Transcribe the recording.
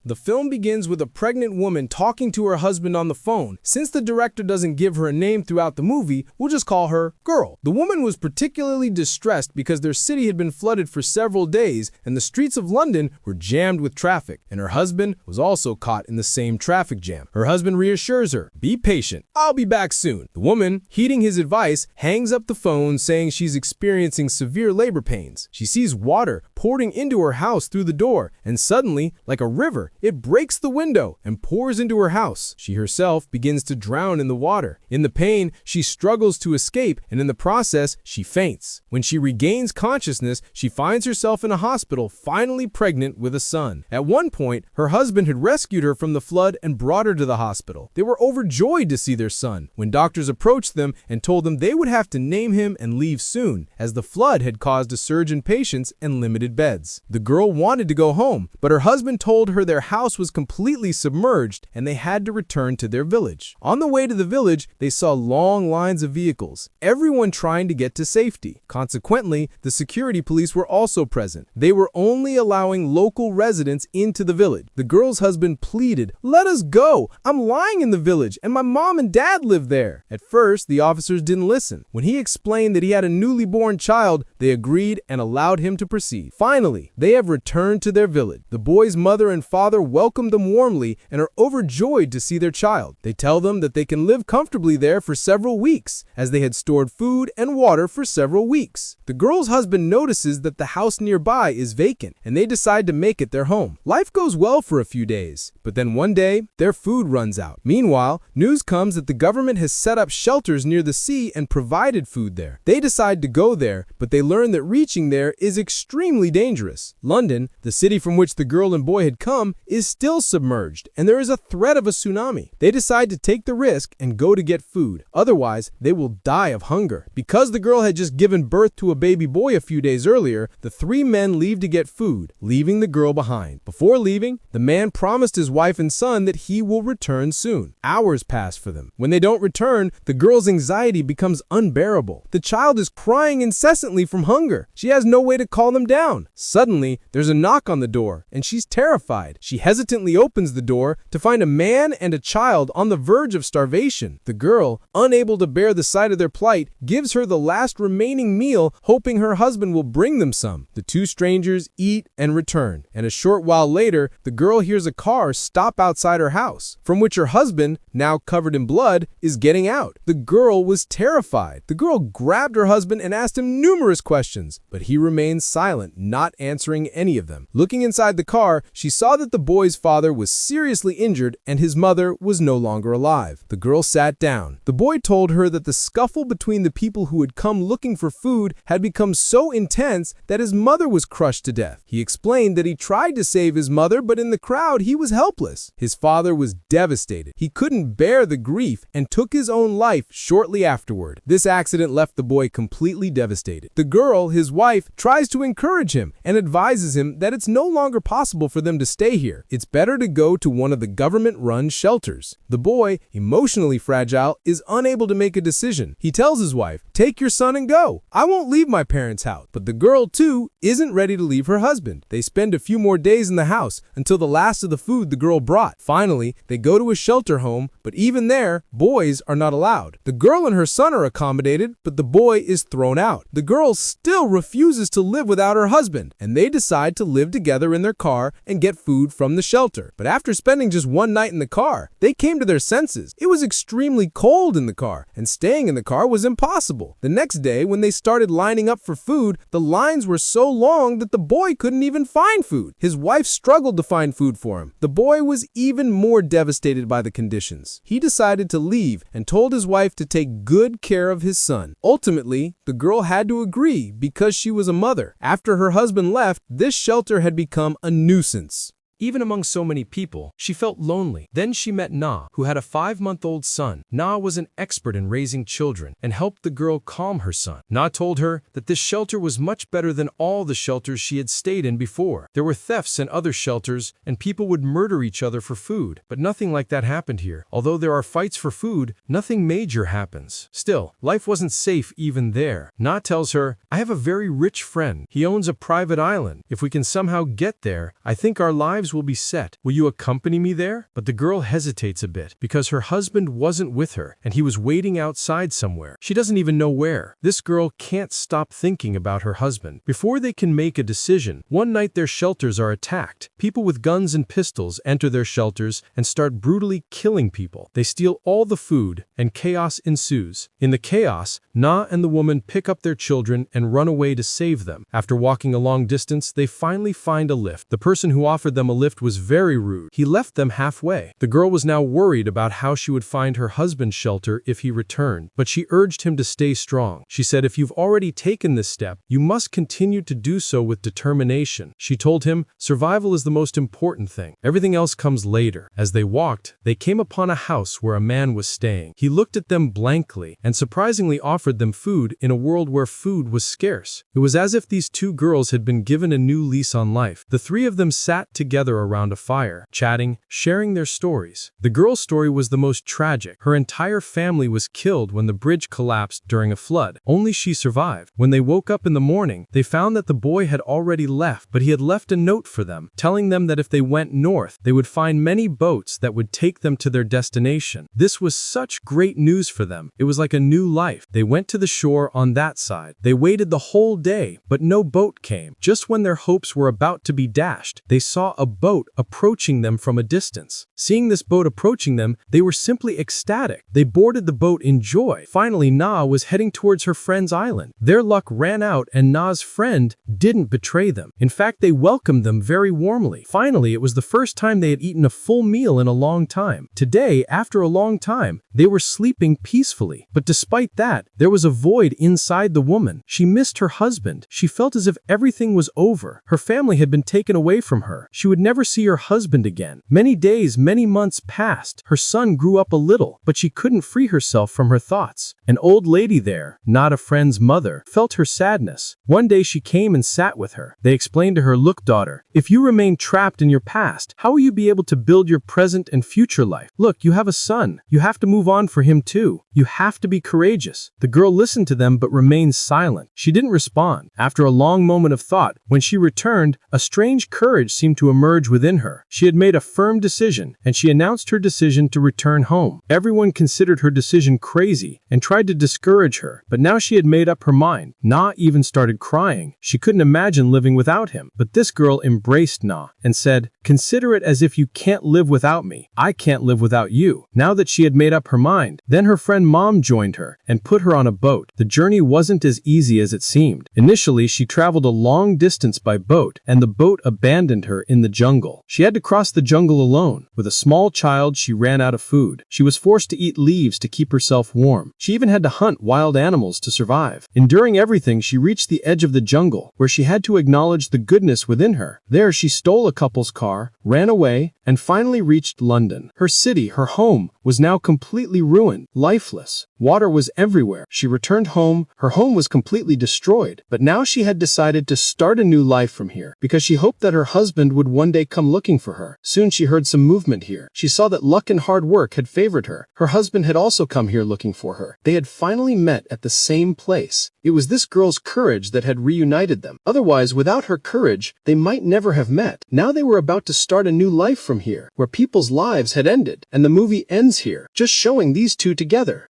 The film begins with a pregnant woman talking to her husband on the phone. Since the director doesn't give her a name throughout the movie, we'll just call her Girl. The woman was particularly distressed because their city had been flooded for several days and the streets of London were jammed with traffic, and her husband was also caught in the same traffic jam. Her husband reassures her, "Be patient, I'll be back soon." The woman, heeding his advice, hangs up the phone saying she's experiencing severe labor pains. She sees water pouring into her house through the door, and suddenly, like a river, it breaks the window and pours into her house. She herself begins to drown in the water. In the pain, she struggles to escape, and in the process, she faints. When she regains consciousness, she finds herself in a hospital, finally pregnant with a son. At one point, her husband had rescued her from the flood and brought her to the hospital. They were overjoyed to see their son when doctors approached them and told them they would have to name him and leave soon, as the flood had caused a surge in patients and limited beds. The girl wanted to go home, but her husband told her their house was completely submerged and they had to return to their village. On the way to the village, they saw long lines of vehicles, everyone trying to get to safety. Consequently, the security police were also present. They were only allowing local residents into the village. The girl's husband pleaded, "Let us go. I'm lying in the village and my mom and dad live there." At first, the officers didn't listen. When he explained that he had a newly born child, they agreed and allowed him to proceed. Finally, they have returned to their village. The boy's mother and father welcome them warmly and are overjoyed to see their child. They tell them that they can live comfortably there for several weeks, as they had stored food and water for several weeks. The girl's husband notices that the house nearby is vacant, and they decide to make it their home. Life goes well for a few days, but then one day, their food runs out. Meanwhile, news comes that the government has set up shelters near the sea and provided food there. They decide to go there, but they learn that reaching there is extremely dangerous. London, the city from which the girl and boy had come, is still submerged, and there is a threat of a tsunami. They decide to take the risk and go to get food. Otherwise, they will die of hunger. Because the girl had just given birth to a baby boy a few days earlier, the three men leave to get food, leaving the girl behind. Before leaving, the man promised his wife and son that he will return soon. Hours pass for them. When they don't return, the girl's anxiety becomes unbearable. The child is crying incessantly from hunger. She has no way to calm them down. Suddenly, there's a knock on the door, and she's terrified. She hesitantly opens the door to find a man and a child on the verge of starvation. The girl, unable to bear the sight of their plight, gives her the last remaining meal, hoping her husband will bring them some. The two strangers eat and return, and a short while later, the girl hears a car stop outside her house, from which her husband, now covered in blood, is getting out. The girl was terrified. The girl grabbed her husband and asked him numerous questions, but he remained silent, not answering any of them. Looking inside the car, she saw that the boy's father was seriously injured and his mother was no longer alive. The girl sat down. The boy told her that the scuffle between the people who had come looking for food had become so intense that his mother was crushed to death. He explained that he tried to save his mother, but in the crowd he was helpless. His father was devastated. He couldn't bear the grief and took his own life shortly afterward. This accident left the boy completely devastated. The girl, his wife, tries to encourage him and advises him that it's no longer possible for them to stay here. It's better to go to one of the government-run shelters. The boy, emotionally fragile, is unable to make a decision. He tells his wife, "Take your son and go. I won't leave my parents' house." But the girl, too, isn't ready to leave her husband. They spend a few more days in the house until the last of the food the girl brought. Finally, they go to a shelter home, but even there, boys are not allowed. The girl and her son are accommodated, but the boy is thrown out. The girl still refuses to live without her husband, and they decide to live together in their car and get food from the shelter. But after spending just one night in the car, they came to their senses. It was extremely cold in the car, and staying in the car was impossible. The next day, when they started lining up for food, the lines were so long that the boy couldn't even find food. His wife struggled to find food for him. The boy was even more devastated by the conditions. He decided to leave and told his wife to take good care of his son. Ultimately, the girl had to agree because she was a mother. After her husband left, this shelter had become a nuisance. Even among so many people, she felt lonely. Then she met Na, who had a 5-month-old son. Na was an expert in raising children and helped the girl calm her son. Na told her that this shelter was much better than all the shelters she had stayed in before. There were thefts in other shelters, and people would murder each other for food. But nothing like that happened here. Although there are fights for food, nothing major happens. Still, life wasn't safe even there. Na tells her, "I have a very rich friend. He owns a private island. If we can somehow get there, I think our lives submerges will be set. Will you accompany me there? But the girl hesitates a bit because her husband wasn't with her and he was waiting outside somewhere. She doesn't even know where. This girl can't stop thinking about her husband. Before they can make a decision, one night their shelters are attacked. People with guns and pistols enter their shelters and start brutally killing people. They steal all the food and chaos ensues. In the chaos, Na and the woman pick up their children and run away to save them. After walking a long distance, they finally find a lift. The person who offered them a lift was very rude. He left them halfway. The girl was now worried about how she would find her husband's shelter if he returned, but she urged him to stay strong. She said, if you've already taken this step, you must continue to do so with determination. She told him, survival is the most important thing. Everything else comes later. As they walked, they came upon a house where a man was staying. He looked at them blankly and surprisingly offered them food in a world where food was scarce. It was as if these two girls had been given a new lease on life. The three of them sat together around a fire, chatting, sharing their stories. The girl's story was the most tragic. Her entire family was killed when the bridge collapsed during a flood. Only she survived. When they woke up in the morning, they found that the boy had already left, but he had left a note for them, telling them that if they went north, they would find many boats that would take them to their destination. This was such great news for them. It was like a new life. They went to the shore on that side. They waited the whole day, but no boat came. Just when their hopes were about to be dashed, they saw a boat approaching them from a distance. Seeing this boat approaching them, they were simply ecstatic. They boarded the boat in joy. Finally, Na was heading towards her friend's island. Their luck ran out and Na's friend didn't betray them. In fact, they welcomed them very warmly. Finally, it was the first time they had eaten a full meal in a long time. Today, after a long time, they were sleeping peacefully. But despite that, there was a void inside the woman. She missed her husband. She felt as if everything was over. Her family had been taken away from her. She would never see her husband again. Many days, many months passed. Her son grew up a little, but she couldn't free herself from her thoughts. An old lady there, not a friend's mother, felt her sadness. One day she came and sat with her. They explained to her, look, daughter, if you remain trapped in your past, how will you be able to build your present and future life? Look, you have a son. You have to move on for him too. You have to be courageous. The girl listened to them but remained silent. She didn't respond. After a long moment of thought, when she returned, a strange courage seemed to emerge within her. She had made a firm decision, and she announced her decision to return home. Everyone considered her decision crazy and tried to discourage her, but now she had made up her mind. Na even started crying. She couldn't imagine living without him. But this girl embraced Na and said, consider it as if you can't live without me. I can't live without you. Now that she had made up her mind, then her friend Mom joined her and put her on a boat. The journey wasn't as easy as it seemed. Initially, she traveled a long distance by boat, and the boat abandoned her in the jungle. She had to cross the jungle alone. With a small child, she ran out of food. She was forced to eat leaves to keep herself warm. She even had to hunt wild animals to survive. Enduring everything, she reached the edge of the jungle, where she had to acknowledge the goodness within her. There, she stole a couple's car, ran away, and finally reached London. Her city, her home, was now completely ruined, lifeless. Water was everywhere. She returned home. Her home was completely destroyed. But now she had decided to start a new life from here, because she hoped that her husband would one day come looking for her. Soon she heard some movement here. She saw that luck and hard work had favored her. Her husband had also come here looking for her. They had finally met at the same place. It was this girl's courage that had reunited them. Otherwise, without her courage, they might never have met. Now they were about to start a new life from here, where people's lives had ended. And the movie ends here, just showing these two together.